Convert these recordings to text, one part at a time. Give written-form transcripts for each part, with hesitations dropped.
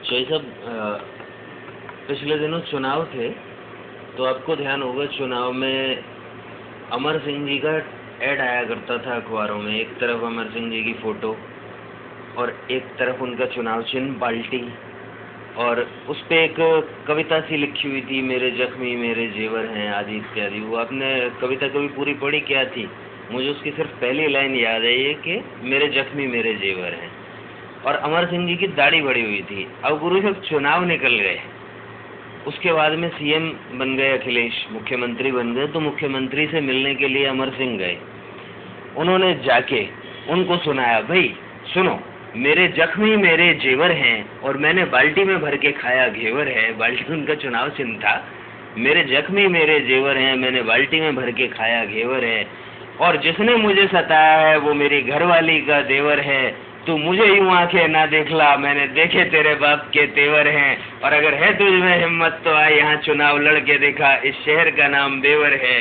शाही साहब, पिछले दिनों चुनाव थे तो आपको ध्यान होगा चुनाव में अमर सिंह जी का ऐड आया करता था अखबारों में। एक तरफ अमर सिंह जी की फोटो और एक तरफ उनका चुनाव चिन्ह बाल्टी, और उस पे एक कविता सी लिखी हुई थी, मेरे जख्मी मेरे जेवर हैं आदि इत्यादि। वो आपने कविता कभी पूरी पढ़ी क्या थी? मुझे उसकी सिर्फ पहली लाइन याद है, ये कि मेरे जख्मी मेरे जेवर हैं। और अमर सिंह जी की दाढ़ी बढ़ी हुई थी। अब गुरु साहब चुनाव निकल गए, उसके बाद में सीएम बन गए अखिलेश, मुख्यमंत्री बन गए, तो मुख्यमंत्री से मिलने के लिए अमर सिंह गए। उन्होंने जाके उनको सुनाया, भाई सुनो, मेरे जख्मी मेरे जेवर हैं और मैंने बाल्टी में भर के खाया घेवर है। बाल्टी उनका चुनाव चिन्ह था, मेरे जख्मी मेरे जेवर हैं, मैंने बाल्टी में भर के खाया घेवर है। और जिसने मुझे सताया है वो मेरी घरवाली का देवर है। तू मुझे यूं आंखें ना देखला, मैंने देखे तेरे बाप के तेवर हैं। और अगर है तुझ में हिम्मत तो आ यहाँ चुनाव लड़ के देखा, इस शहर का नाम बेवर है।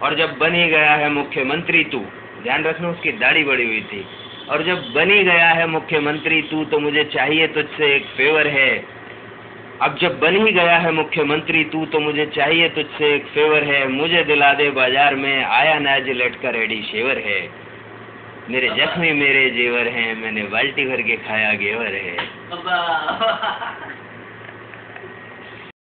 और जब बनी गया है मुख्यमंत्री तू, ध्यान रखना उसकी दाढ़ी बढ़ी हुई थी, और जब बनी गया है मुख्यमंत्री तू तो मुझे चाहिए तुझसे एक फेवर है। अब जब बन ही गया है मुख्यमंत्री तू तो मुझे चाहिए तुझसे एक फेवर है। मुझे दिला दे बाजार में आया नाज लटका रेडी शेवर है। मेरे जख्मी मेरे जेवर हैं, मैंने बाल्टी भर के खाया घेवर है।